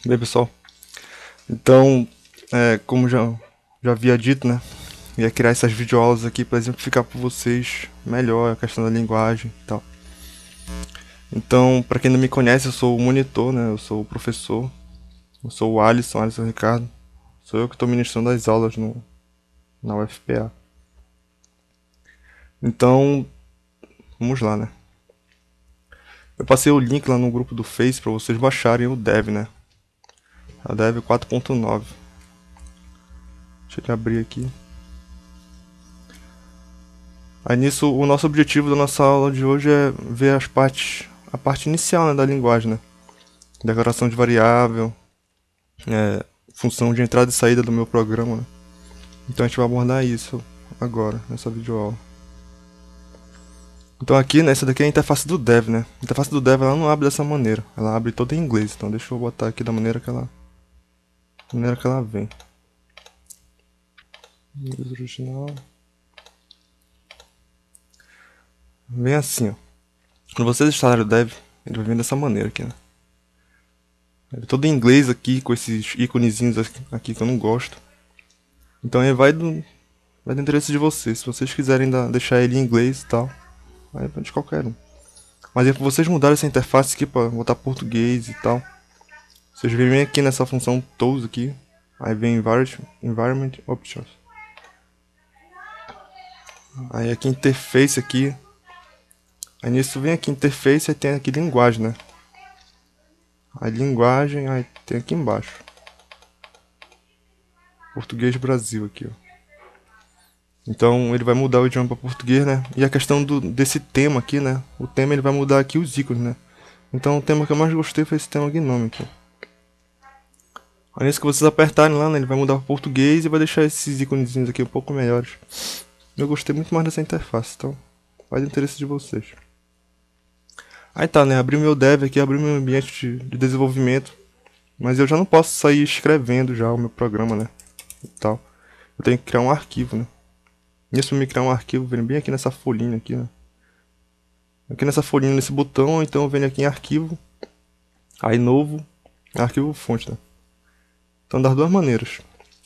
Bem, pessoal, então, como já havia dito, né, ia criar essas videoaulas aqui para exemplificar para vocês melhor a questão da linguagem e tal. Então, para quem não me conhece, eu sou o monitor, né, eu sou o professor, eu sou o Alisson Ricardo, sou eu que estou ministrando as aulas na UFPA. Então, vamos lá, né. Eu passei o link lá no grupo do Face para vocês baixarem o Dev, né, a Dev 4.9. Deixa eu abrir aqui. Aí nisso, o nosso objetivo da nossa aula de hoje é ver a parte inicial, né, da linguagem, né? Declaração de variável, função de entrada e saída do meu programa, né? Então a gente vai abordar isso agora, nessa videoaula. Então aqui, né, essa daqui é a interface do Dev, né? A interface do Dev, ela não abre dessa maneira, ela abre toda em inglês. Então deixa eu botar aqui da maneira que ela vem. Inglês original. Vem assim, ó. Quando vocês instalarem o Dev, ele vai vir dessa maneira aqui, né? Ele é todo em inglês aqui, com esses íconezinhos aqui que eu não gosto. Então aí vai do interesse de vocês. Se vocês quiserem deixar ele em inglês e tal, aí vai de qualquer um. Mas aí pra vocês mudarem essa interface aqui pra botar português e tal, vocês vêm aqui nessa função tools aqui. Aí vem environment options. Aí aqui interface aqui. Aí nisso vem aqui interface e tem aqui linguagem, né? A linguagem, aí tem aqui embaixo. Português Brasil aqui, ó. Então ele vai mudar o idioma para português, né? E a questão desse tema aqui, né? O tema ele vai mudar aqui os ícones, né? Então o tema que eu mais gostei foi esse tema Gnome aqui. Aí nisso que vocês apertarem lá, né? Ele vai mudar para português e vai deixar esses íconezinhos aqui um pouco melhores. Eu gostei muito mais dessa interface, então faz interesse de vocês. Aí tá, né? Abri meu dev aqui, abri meu ambiente de desenvolvimento. Mas eu já não posso sair escrevendo já o meu programa, né? E tal. Eu tenho que criar um arquivo, né? Nisso eu me criar um arquivo, vem bem aqui nessa folhinha aqui, né? Aqui nessa folhinha, nesse botão, então eu venho aqui em arquivo. Aí novo, arquivo fonte, né? Então das duas maneiras.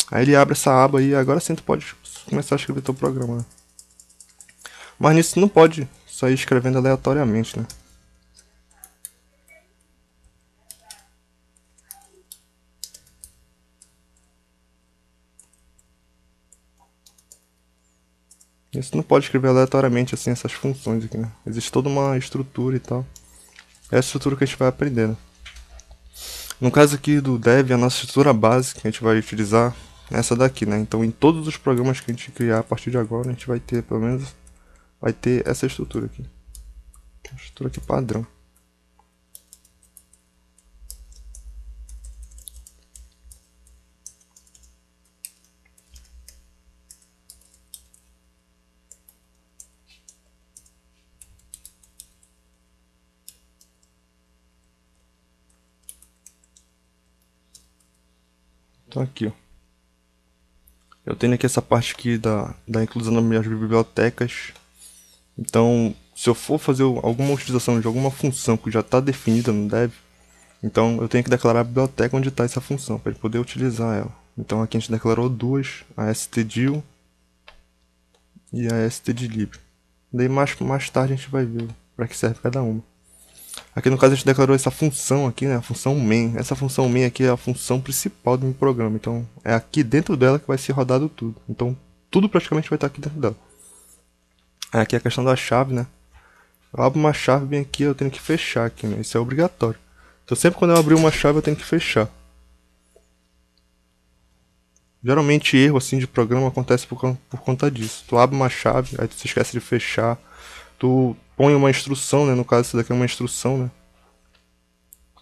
Aí ele abre essa aba aí, e agora sim tu pode começar a escrever teu programa, né? Mas nisso não pode sair escrevendo aleatoriamente, né? Isso não pode escrever aleatoriamente assim essas funções aqui, né? Existe toda uma estrutura e tal. É a estrutura que a gente vai aprendendo. No caso aqui do Dev, a nossa estrutura básica que a gente vai utilizar é essa daqui, né? Então em todos os programas que a gente criar a partir de agora, a gente vai ter, pelo menos, vai ter essa estrutura aqui. A estrutura aqui padrão. Então aqui, ó. Eu tenho aqui essa parte aqui da inclusão das minhas bibliotecas. Então, se eu for fazer alguma utilização de alguma função que já está definida no Dev, então eu tenho que declarar a biblioteca onde está essa função, para ele poder utilizar ela. Então aqui a gente declarou duas, a stdil e a stdlib. Daí mais tarde a gente vai ver para que serve cada uma. Aqui no caso a gente declarou essa função aqui, né, a função main. Essa função main aqui é a função principal do meu programa. Então é aqui dentro dela que vai ser rodado tudo. Então tudo praticamente vai estar aqui dentro dela. Aqui é a questão da chave, né. Eu abro uma chave bem aqui, eu tenho que fechar aqui, né, isso é obrigatório. Então sempre quando eu abrir uma chave eu tenho que fechar. Geralmente erro assim de programa acontece por conta disso. Tu abre uma chave, aí tu se esquece de fechar. Tu põe uma instrução, né? No caso, isso daqui é uma instrução, né?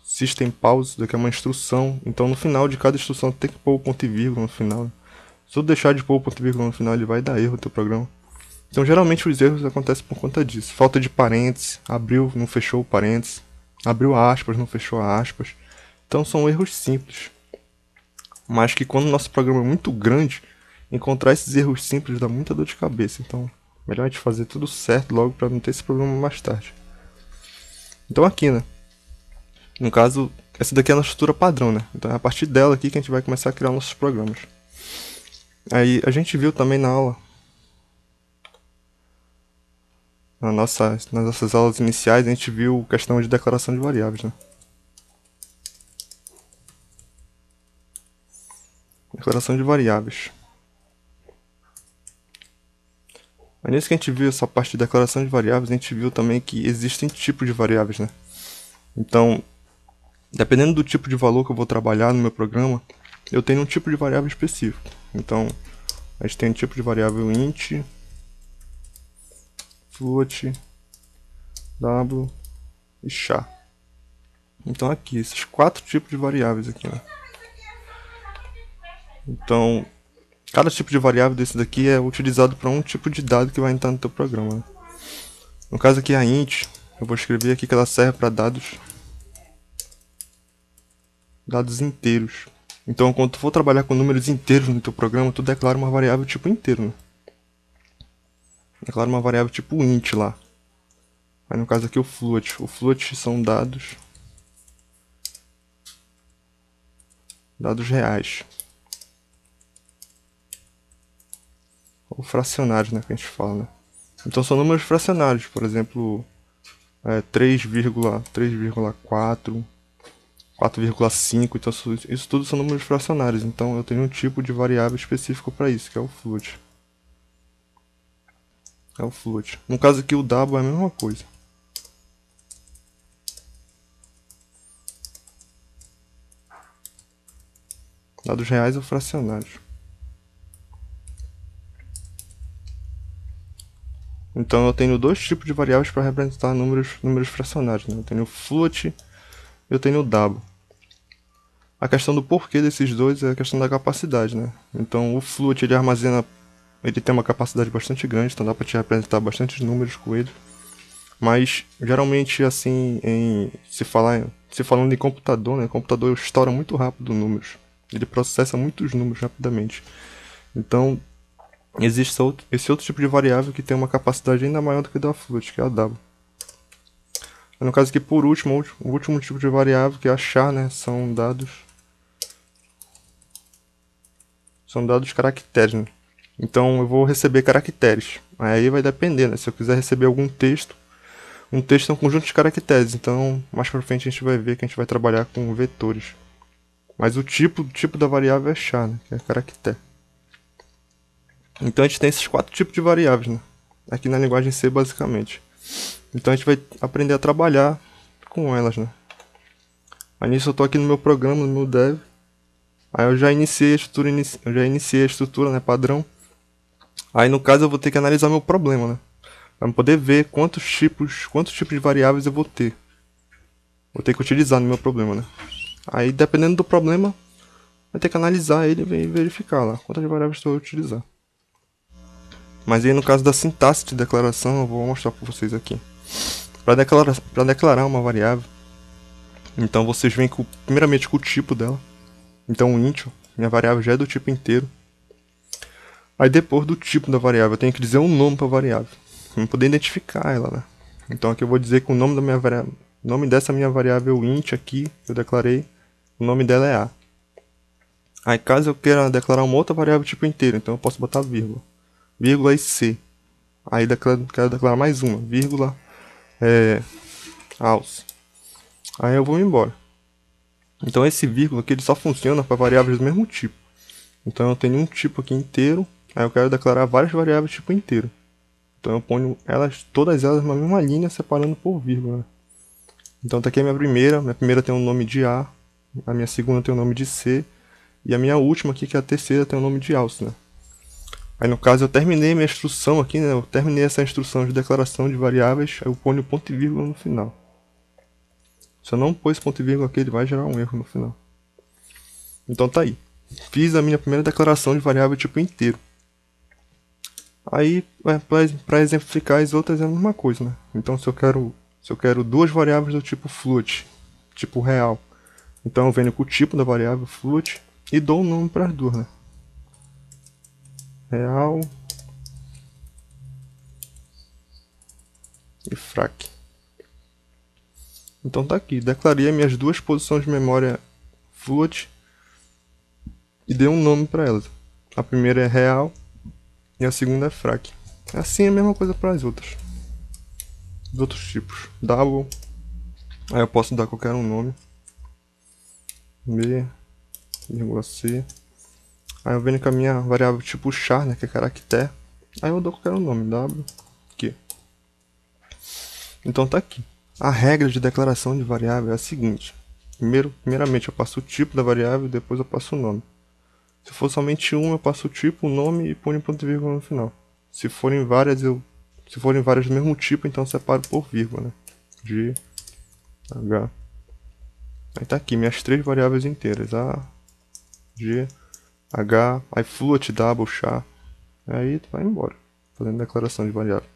System pause, isso daqui é uma instrução. Então no final de cada instrução tu tem que pôr o ponto e vírgula no final. Né? Se tu deixar de pôr o ponto e vírgula no final, ele vai dar erro no teu programa. Então geralmente os erros acontecem por conta disso. Falta de parênteses, abriu, não fechou o parênteses. Abriu aspas, não fechou aspas. Então são erros simples. Mas que quando o nosso programa é muito grande, encontrar esses erros simples dá muita dor de cabeça. Então, melhor a gente fazer tudo certo logo para não ter esse problema mais tarde. Então aqui, né? No caso, essa daqui é a nossa estrutura padrão, né? Então é a partir dela aqui que a gente vai começar a criar nossos programas. Aí a gente viu também na aula, nas nossas aulas iniciais, a gente viu questão de declaração de variáveis, né? Declaração de variáveis. Aí nisso que a gente viu essa parte de declaração de variáveis, a gente viu também que existem tipos de variáveis, né? Então, dependendo do tipo de valor que eu vou trabalhar no meu programa, eu tenho um tipo de variável específico. Então, a gente tem um tipo de variável int, float, w e char. Então aqui, esses 4 tipos de variáveis aqui, né? Então, cada tipo de variável desse daqui é utilizado para um tipo de dado que vai entrar no teu programa, né? No caso aqui a int, eu vou escrever aqui que ela serve para dados inteiros. Então, quando tu for trabalhar com números inteiros no teu programa, tu declara uma variável tipo inteiro, né? Declara uma variável tipo int lá. Aí no caso aqui o float. O float são dados reais. Ou fracionários, né, que a gente fala, né? Então são números fracionários, por exemplo, 3,4, 4,5, então isso tudo são números fracionários. Então eu tenho um tipo de variável específico para isso, que é o float. No caso aqui o double é a mesma coisa. Dados reais ou fracionários. Então eu tenho 2 tipos de variáveis para representar números fracionários, né? Eu tenho o float e eu tenho o double. A questão do porquê desses dois é a questão da capacidade, né? Então o float ele tem uma capacidade bastante grande, então dá para te representar bastantes números com ele. Mas geralmente assim, se falando em computador, né? O computador estoura muito rápido números. Ele processa muitos números rapidamente. Então existe esse outro tipo de variável que tem uma capacidade ainda maior do que a da float, que é a double. No caso aqui, por último, o último tipo de variável que é a char, né? São dados caracteres, né? Então eu vou receber caracteres. Aí vai depender, né? Se eu quiser receber algum texto, um texto é um conjunto de caracteres. Então mais pra frente a gente vai ver que a gente vai trabalhar com vetores. Mas o tipo da variável é char, né? Que é caractere. Então a gente tem esses 4 tipos de variáveis, né? Aqui na linguagem C, basicamente. Então a gente vai aprender a trabalhar com elas, né? Aí nisso eu tô aqui no meu programa, no meu dev. Aí eu já iniciei a estrutura, né, padrão. Aí no caso eu vou ter que analisar meu problema, né? Pra poder ver quantos tipos de variáveis eu vou ter. Vou ter que utilizar no meu problema, né? Aí dependendo do problema, vai ter que analisar ele e verificar lá quantas variáveis eu vou utilizar. Mas aí no caso da sintaxe de declaração eu vou mostrar para vocês aqui. Para declarar uma variável, então vocês vêm primeiramente com o tipo dela. Então o int, minha variável já é do tipo inteiro. Aí depois do tipo da variável, eu tenho que dizer um nome para a variável, para poder identificar ela, né? Então aqui eu vou dizer que o nome dessa minha variável int aqui, que eu declarei, o nome dela é a. Aí caso eu queira declarar uma outra variável tipo inteiro, então eu posso botar vírgula. Vírgula e c. Aí quero declarar mais uma, vírgula, else. Aí eu vou embora. Então esse vírgula aqui ele só funciona para variáveis do mesmo tipo. Então eu tenho um tipo aqui inteiro, aí eu quero declarar várias variáveis tipo inteiro. Então eu ponho todas elas na mesma linha, separando por vírgula. Então tá aqui a minha primeira tem o nome de A, a minha segunda tem o nome de C, e a minha última aqui, que é a terceira, tem o nome de else, né? Aí no caso eu terminei minha instrução aqui, né? Eu terminei essa instrução de declaração de variáveis, aí eu ponho ponto e vírgula no final. Se eu não pôs ponto e vírgula aqui, ele vai gerar um erro no final. Então tá aí. Fiz a minha primeira declaração de variável tipo inteiro. Aí, para exemplificar as outras é a mesma coisa, né? Então se eu quero 2 variáveis do tipo float, tipo real, então eu venho com o tipo da variável float e dou um nome para as duas, né? Real e frac. Então tá aqui, declarei minhas duas posições de memória float e dei um nome para elas. A primeira é real e a segunda é frac. Assim é a mesma coisa para as outras. Os outros tipos. Double. Aí eu posso dar qualquer um nome. B, vírgula C. Aí eu venho com a minha variável tipo char, né, que é caractere. Aí eu dou qualquer um nome, W, Q. Então tá aqui. A regra de declaração de variável é a seguinte. Primeiramente eu passo o tipo da variável e depois eu passo o nome. Se for somente uma, eu passo o tipo, o nome e ponho ponto e vírgula no final. Se forem várias do mesmo tipo, então eu separo por vírgula, né? G, H. Aí tá aqui, minhas três variáveis inteiras. A, G, H, aí float, double, char. Aí tu vai embora, fazendo declaração de variável.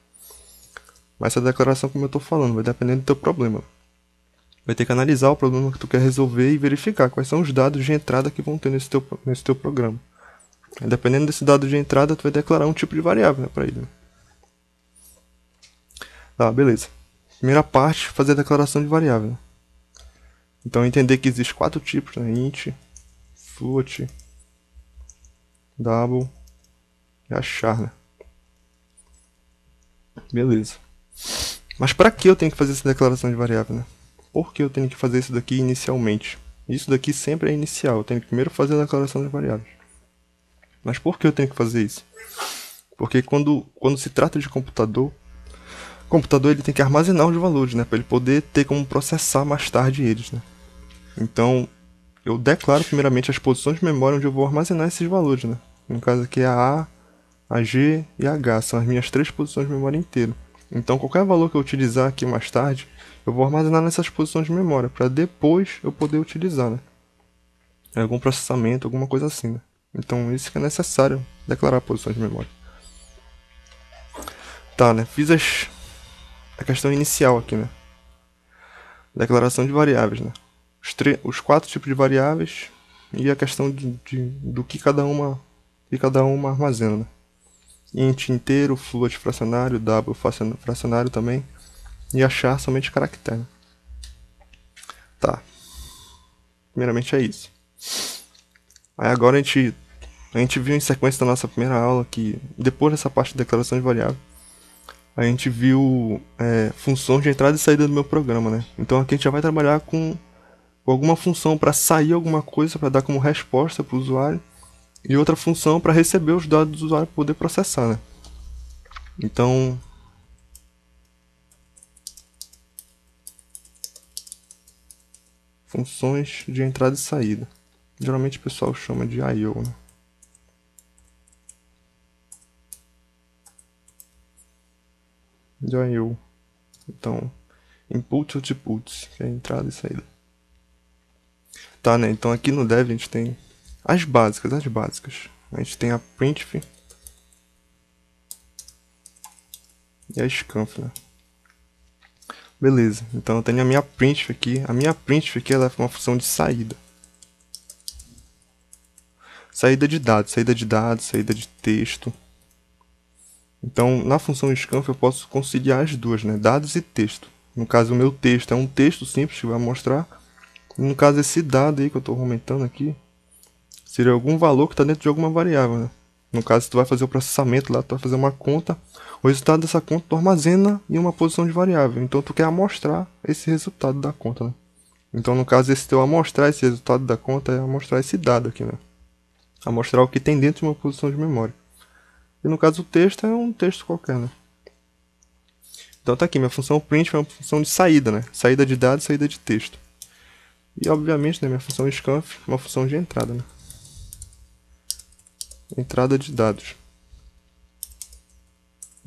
Mas essa declaração, como eu tô falando, vai depender do teu problema. Vai ter que analisar o problema que tu quer resolver e verificar quais são os dados de entrada que vão ter nesse teu programa. Aí, dependendo desse dado de entrada, tu vai declarar um tipo de variável, né, para ele. Tá, beleza. Primeira parte, fazer a declaração de variável. Então, entender que existem 4 tipos, né? Int, float, double e a char, né? Beleza. Mas para que eu tenho que fazer essa declaração de variável, né? Por que eu tenho que fazer isso daqui inicialmente? Isso daqui sempre é inicial. Eu tenho que primeiro fazer a declaração de variáveis. Mas por que eu tenho que fazer isso? Porque quando se trata de computador, o computador ele tem que armazenar os valores, né? Para ele poder ter como processar mais tarde eles, né? Então, eu declaro primeiramente as posições de memória onde eu vou armazenar esses valores, né? No caso aqui é a G e a H. São as minhas 3 posições de memória inteira. Então, qualquer valor que eu utilizar aqui mais tarde, eu vou armazenar nessas posições de memória, para depois eu poder utilizar, né? Algum processamento, alguma coisa assim, né? Então, isso que é necessário, declarar posições de memória. Tá, né? Fiz a questão inicial aqui, né? Declaração de variáveis, né? Os 4 tipos de variáveis e a questão do que cada uma armazena, né? Int inteiro, float fracionário, double fracionário também, e a char somente caractere, né? Tá. Primeiramente é isso. Aí agora a gente viu em sequência da nossa primeira aula que, depois dessa parte de declaração de variável, a gente viu funções de entrada e saída do meu programa, né? Então aqui a gente já vai trabalhar com alguma função para sair alguma coisa, para dar como resposta para o usuário, e outra função para receber os dados do usuário para poder processar, né? Então, funções de entrada e saída. Geralmente o pessoal chama de I/O, né? De I/O. Então, input e outputs, que é entrada e saída. Tá, né? Então aqui no dev a gente tem as básicas. A gente tem a printf e a scanf, né? Beleza, então eu tenho a minha printf aqui. A minha printf aqui ela é uma função de saída. Saída de dados, saída de texto. Então, na função scanf eu posso conciliar as duas, né? Dados e texto. No caso, o meu texto é um texto simples que vai mostrar. No caso, esse dado aí que eu estou aumentando aqui seria algum valor que está dentro de alguma variável, né? No caso, tu vai fazer o processamento lá, tu vai fazer uma conta. O resultado dessa conta tu armazena em uma posição de variável. Então, tu quer amostrar esse resultado da conta, né? Então, no caso, esse teu amostrar esse resultado da conta é amostrar esse dado aqui, né? Amostrar o que tem dentro de uma posição de memória. E no caso, o texto é um texto qualquer, né? Então, tá aqui, minha função print é uma função de saída, né? Saída de dados, saída de texto. E, obviamente, né, minha função scanf é uma função de entrada, né? Entrada de dados.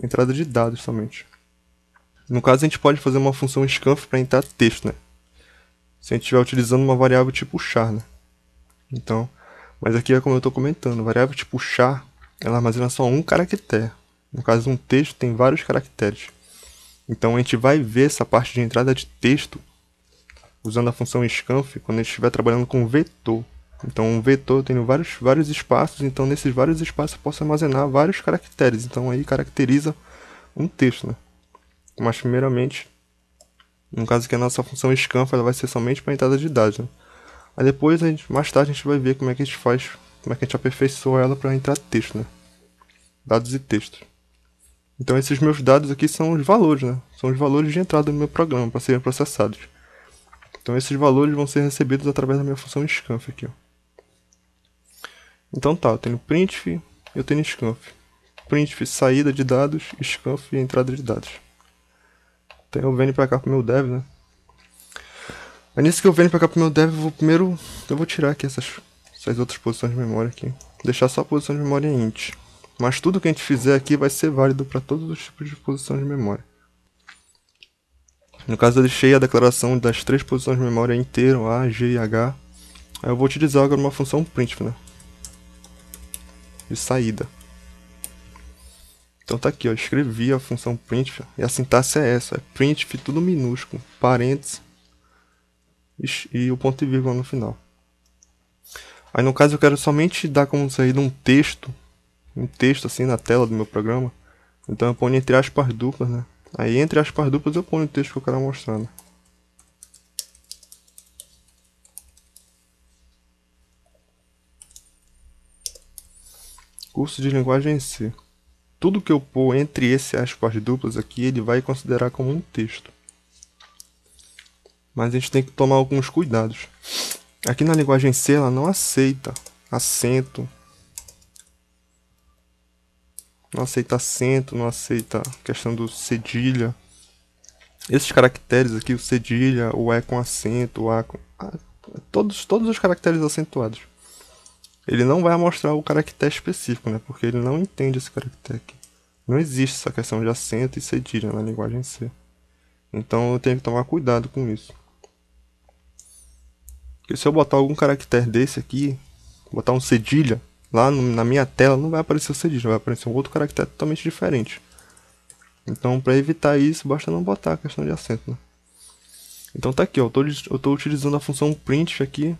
Entrada de dados somente. No caso, a gente pode fazer uma função scanf para entrar texto, né? Se a gente estiver utilizando uma variável tipo char, né? Então, mas aqui é como eu estou comentando, variável tipo char, ela armazena só um caractere. No caso, um texto tem vários caracteres. Então, a gente vai ver essa parte de entrada de texto usando a função scanf quando a gente estiver trabalhando com vetor. Então, um vetor tem vários espaços, então nesses vários espaços eu posso armazenar vários caracteres. Então, aí caracteriza um texto, né? Mas, primeiramente, No caso aqui a nossa função scanf ela vai ser somente para entrada de dados, né? Aí depois, mais tarde, a gente vai ver como é que a gente faz, como é que a gente aperfeiçoa ela para entrar texto, né? Dados e texto. Então esses meus dados aqui são os valores, né? São os valores de entrada no meu programa para serem processados. Então esses valores vão ser recebidos através da minha função scanf aqui, ó. Então tá, eu tenho printf, eu tenho scanf. Printf saída de dados, scanf e entrada de dados. Então eu venho para cá pro meu dev, né? Aí nisso que eu venho pra cá pro meu dev, eu vou tirar aqui essas outras posições de memória aqui. Deixar só a posição de memória int. Mas tudo que a gente fizer aqui vai ser válido para todos os tipos de posição de memória. No caso eu deixei a declaração das 3 posições de memória inteiro, A, G e H. Aí eu vou utilizar agora uma função printf, né? De saída. Então tá aqui, ó, escrevi a função printf e a sintaxe é essa, é printf tudo minúsculo, parênteses e o ponto e vírgula no final. Aí no caso eu quero somente dar como saída um texto assim na tela do meu programa. Então eu ponho entre aspas duplas, né? Aí entre aspas duplas eu ponho o texto que eu quero mostrar, né? Curso de linguagem C. Tudo que eu pôr entre esse aspas duplas aqui, ele vai considerar como um texto. Mas a gente tem que tomar alguns cuidados. Aqui na linguagem C ela não aceita acento. Não aceita acento, não aceita a questão do cedilha. Esses caracteres aqui, o cedilha, o E com acento, o A com... todos os caracteres acentuados. Ele não vai mostrar o caractere específico, né? Porque ele não entende esse caractere aqui. Não existe essa questão de acento e cedilha na linguagem C. Então eu tenho que tomar cuidado com isso. Porque se eu botar algum caractere desse aqui, botar um cedilha, lá na minha tela não vai aparecer o cedilha, vai aparecer um outro caractere totalmente diferente. Então para evitar isso, basta não botar a questão de acento, né? Então tá aqui, ó, eu tô utilizando a função printf aqui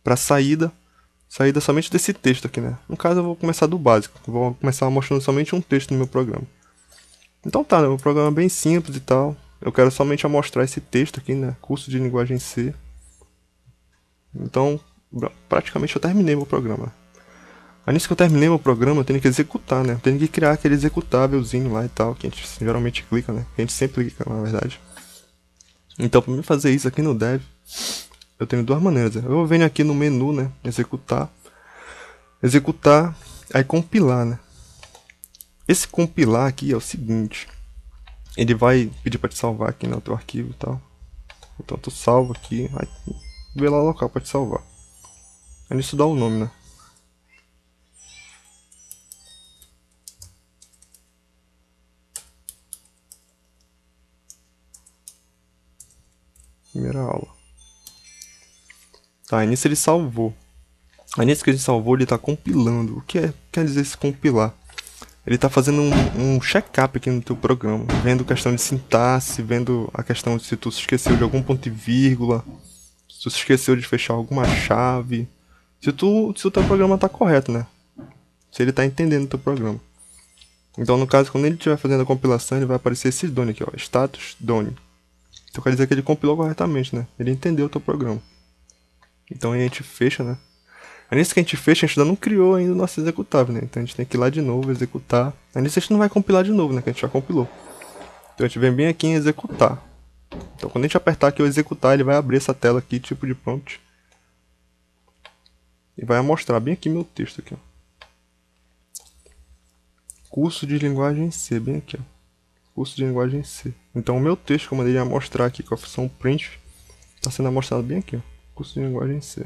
para saída somente desse texto aqui, né? No caso eu vou começar do básico, vou começar mostrando somente um texto no meu programa. Então tá, né? Meu programa é bem simples e tal. Eu quero somente mostrar esse texto aqui, né? Curso de linguagem C. Então, praticamente eu terminei meu programa. Aí nisso que eu terminei meu programa, eu tenho que executar, né? Eu tenho que criar aquele executávelzinho lá e tal, que a gente geralmente clica, né? Que a gente sempre clica, na verdade. Então, para mim fazer isso aqui no dev, eu tenho duas maneiras. Eu venho aqui no menu, né? Executar, aí compilar, né? Esse compilar aqui é o seguinte. Ele vai pedir para te salvar aqui no teu arquivo e tal. Então tu salva aqui, aí vê lá o local para te salvar. Aí nisso dá o nome, né? Primeira aula. Tá, aí nisso ele salvou. Aí nisso que ele salvou, ele tá compilando. O que quer dizer esse compilar? Ele tá fazendo um check-up aqui no teu programa, vendo questão de sintaxe, vendo a questão de se tu se esqueceu de algum ponto e vírgula, se tu se esqueceu de fechar alguma chave, se o teu programa tá correto, né? Se ele tá entendendo o teu programa. Então, no caso, quando ele estiver fazendo a compilação, ele vai aparecer esse done aqui, ó, status done. Então quer dizer que ele compilou corretamente, né? Ele entendeu o teu programa. Então aí a gente fecha, né? Aí nisso que a gente fecha, a gente ainda não criou ainda o nosso executável, né? Então a gente tem que ir lá de novo, executar. Aí nisso a gente não vai compilar de novo, né? Que a gente já compilou. Então a gente vem bem aqui em executar. Então quando a gente apertar aqui o executar, ele vai abrir essa tela aqui, tipo de prompt. E vai mostrar bem aqui meu texto aqui, ó. Curso de linguagem C, bem aqui, ó. Curso de linguagem C. Então o meu texto que eu mandei mostrar aqui com a função print está sendo amostrado bem aqui, ó. Curso de linguagem C.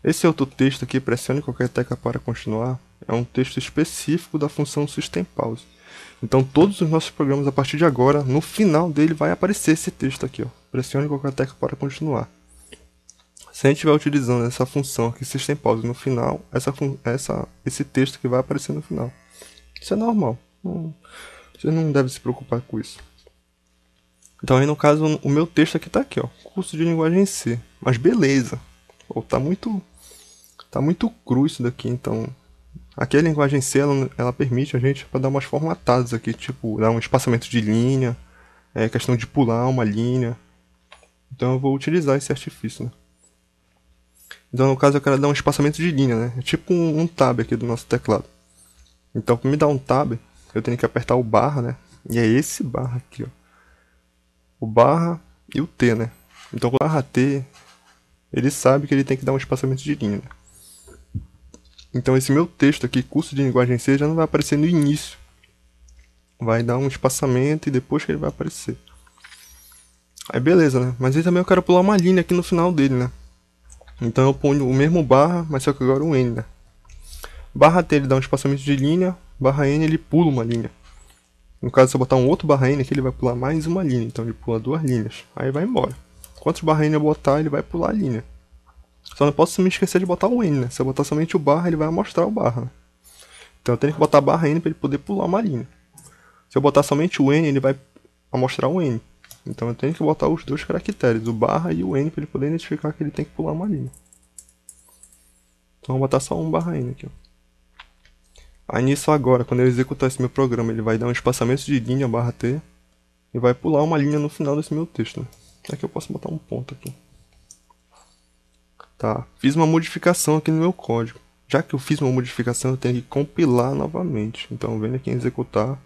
Esse outro texto aqui, pressione qualquer tecla para continuar, é um texto específico da função System Pause. Então todos os nossos programas a partir de agora, no final dele vai aparecer esse texto aqui, ó. Pressione qualquer tecla para continuar. Se a gente estiver utilizando essa função aqui, System Pause, no final, esse texto que vai aparecer no final. Isso é normal. Você não deve se preocupar com isso. Então aí no caso, o meu texto aqui tá aqui, ó. Curso de linguagem C. Mas beleza. Pô, tá muito cru isso daqui, então... Aqui a linguagem C, ela permite a gente para dar umas formatadas aqui, tipo, dar um espaçamento de linha, questão de pular uma linha. Então eu vou utilizar esse artifício, né? Então no caso eu quero dar um espaçamento de linha, né? É tipo um tab aqui do nosso teclado. Então para me dar um tab, eu tenho que apertar o barra, né? E é esse barra aqui, ó. O barra e o T, né? Então com o barra T, ele sabe que ele tem que dar um espaçamento de linha, né? Então esse meu texto aqui, curso de linguagem C, já não vai aparecer no início. Vai dar um espaçamento e depois que ele vai aparecer. Aí beleza, né? Mas aí também eu quero pular uma linha aqui no final dele, né? Então eu ponho o mesmo barra, mas só que agora o N, né? Barra T ele dá um espaçamento de linha, barra N ele pula uma linha. No caso, se eu botar um outro barra N aqui, ele vai pular mais uma linha. Então ele pula 2 linhas. Aí vai embora. Quantos barra N eu botar, ele vai pular a linha. Só não posso me esquecer de botar o N, né? Se eu botar somente o barra, ele vai amostrar o barra, né? Então eu tenho que botar barra N para ele poder pular uma linha. Se eu botar somente o N, ele vai amostrar o N. Então eu tenho que botar os dois caracteres, o barra e o N, para ele poder identificar que ele tem que pular uma linha. Então eu vou botar só um barra N aqui, ó. Aí nisso agora, quando eu executar esse meu programa, ele vai dar um espaçamento de linha barra T e vai pular uma linha no final desse meu texto, né? Aqui eu posso botar um ponto aqui. Tá, fiz uma modificação aqui no meu código. Já que eu fiz uma modificação, eu tenho que compilar novamente. Então venho aqui em executar,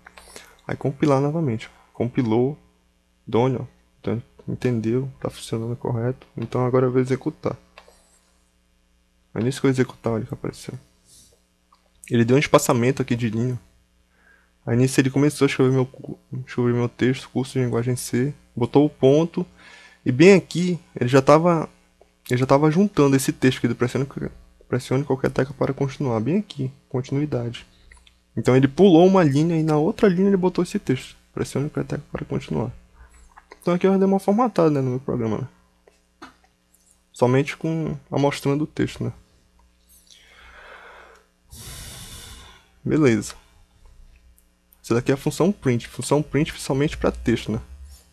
aí compilar novamente. Compilou, done, ó. Então, entendeu, tá funcionando correto. Então agora eu vou executar. Aí nisso que eu executar, olha que apareceu. Ele deu um espaçamento aqui de linha. Aí nisso ele começou a escrever meu texto, curso de linguagem C, botou o ponto, e bem aqui ele já estava juntando esse texto aqui do pressione qualquer tecla para continuar, bem aqui, continuidade. Então ele pulou uma linha e na outra linha ele botou esse texto, pressione qualquer tecla para continuar. Então aqui eu dei uma formatada, né, no meu programa, né? Somente amostrando o texto, né? Beleza. Essa daqui é a função print somente para texto, né?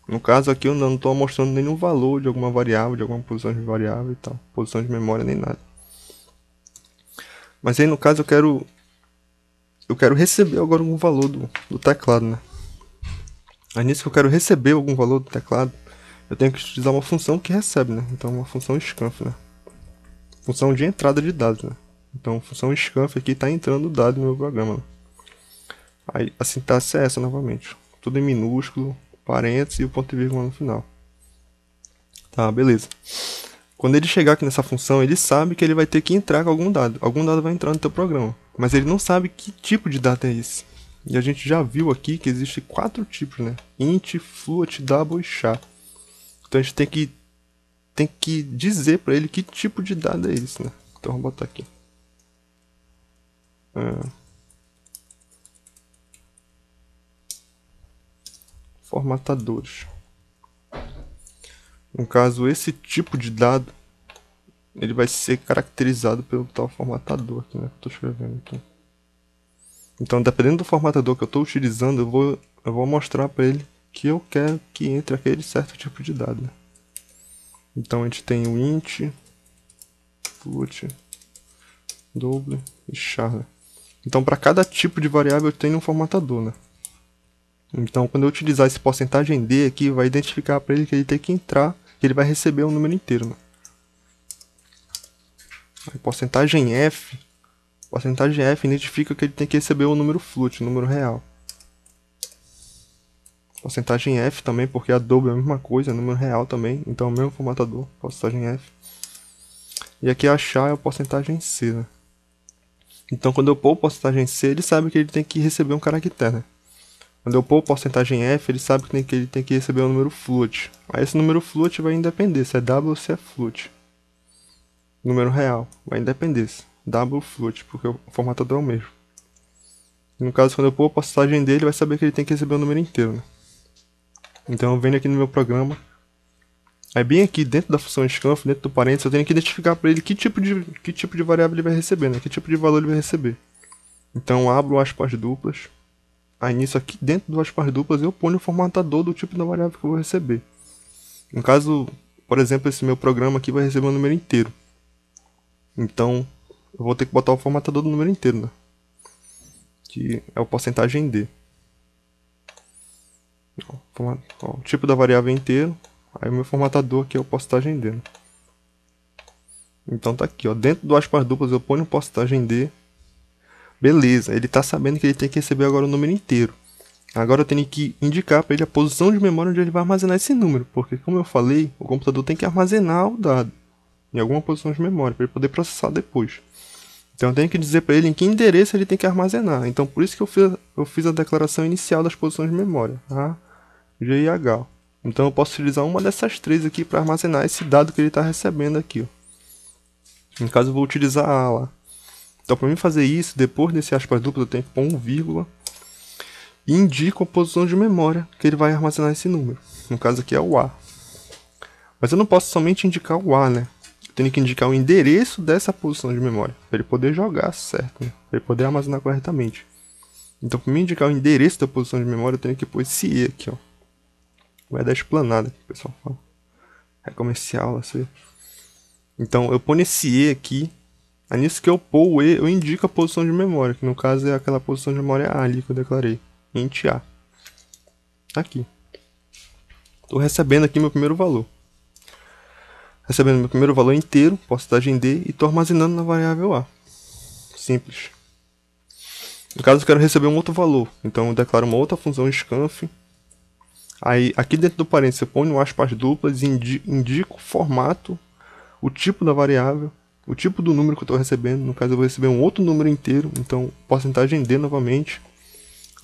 No caso aqui eu não estou mostrando nenhum valor de alguma variável, de alguma posição de variável e tal, posição de memória nem nada. Mas aí no caso eu quero receber agora algum valor do teclado, né? Aí nisso que eu quero receber algum valor do teclado, eu tenho que utilizar uma função que recebe, né? Então uma função scanf, né? Função de entrada de dados, né? Então função scanf aqui está entrando o dado no meu programa, né? Aí a sintaxe é essa novamente. Tudo em minúsculo, parênteses e o ponto e vírgula no final. Tá, beleza. Quando ele chegar aqui nessa função, ele sabe que ele vai ter que entrar com algum dado. Algum dado vai entrar no teu programa. Mas ele não sabe que tipo de dado é esse. E a gente já viu aqui que existe 4 tipos, né? Int, float, double e char. Então a gente tem que dizer para ele que tipo de dado é esse, né? Então vou botar aqui. Formatadores. No caso, esse tipo de dado ele vai ser caracterizado pelo tal formatador aqui, né? Que eu estou escrevendo aqui. Então, dependendo do formatador que eu estou utilizando, eu vou mostrar para ele que eu quero que entre aquele certo tipo de dado, né? Então a gente tem o int, float, double e char, né? Então, para cada tipo de variável eu tenho um formatador, né? Então, quando eu utilizar esse porcentagem D aqui, vai identificar para ele que ele tem que entrar, que ele vai receber um número inteiro, né? Aí, porcentagem F identifica que ele tem que receber o número float, o número real. Porcentagem F também, porque a double é a mesma coisa, é número real também, então é o mesmo formatador, porcentagem F. E aqui a char é a porcentagem C, né? Então quando eu pôr porcentagem C, ele sabe que ele tem que receber um caractere, né? Quando eu pôr porcentagem F, ele sabe que ele tem que receber um número float. Aí esse número float vai independer se é double ou se é float. Número real, vai independer. Double float, porque o formatador é o mesmo. No caso, quando eu pôr a porcentagem dele, vai saber que ele tem que receber o número inteiro, né? Então eu venho aqui no meu programa. Aí bem aqui dentro da função scanf, dentro do parênteses, eu tenho que identificar para ele que tipo de variável ele vai receber, né? Que tipo de valor ele vai receber. Então eu abro aspas duplas. Aí nisso aqui dentro do aspas duplas eu ponho o formatador do tipo da variável que eu vou receber. No caso, por exemplo, esse meu programa aqui vai receber um número inteiro. Então eu vou ter que botar o formatador do número inteiro, né? Que é o porcentagem D. Ó, o tipo da variável é inteiro. Aí o meu formatador aqui é o postagem D, né? Então tá aqui, ó. Dentro do aspas duplas eu ponho postagem D. Beleza, ele tá sabendo que ele tem que receber agora o número inteiro. Agora eu tenho que indicar para ele a posição de memória onde ele vai armazenar esse número. Porque, como eu falei, o computador tem que armazenar o dado em alguma posição de memória para ele poder processar depois. Então eu tenho que dizer para ele em que endereço ele tem que armazenar. Então por isso que eu fiz a declaração inicial das posições de memória. A, G e H. Então eu posso utilizar uma dessas três aqui para armazenar esse dado que ele está recebendo aqui. Ó. No caso eu vou utilizar A lá. Então para mim fazer isso, depois desse aspas duplas eu tenho que pôr um vírgula. E indico a posição de memória que ele vai armazenar esse número. No caso aqui é o A. Mas eu não posso somente indicar o A, né? Eu tenho que indicar o endereço dessa posição de memória. Para ele poder jogar certo, né? Para ele poder armazenar corretamente. Então, para me indicar o endereço da posição de memória, eu tenho que pôr esse E aqui, ó. Vai dar explanada aqui, pessoal. É comercial, assim. Então, eu ponho esse E aqui. Aí nisso que eu pôr o E, eu indico a posição de memória. Que no caso é aquela posição de memória A ali que eu declarei. Int A. Aqui. Estou recebendo aqui meu primeiro valor. Recebendo meu primeiro valor inteiro, postagem D, e estou armazenando na variável A. Simples. No caso eu quero receber um outro valor. Então eu declaro uma outra função scanf. Aí aqui dentro do parênteses eu ponho aspas duplas e indico o formato, o tipo da variável, o tipo do número que eu estou recebendo. No caso eu vou receber um outro número inteiro. Então porcentagem D novamente.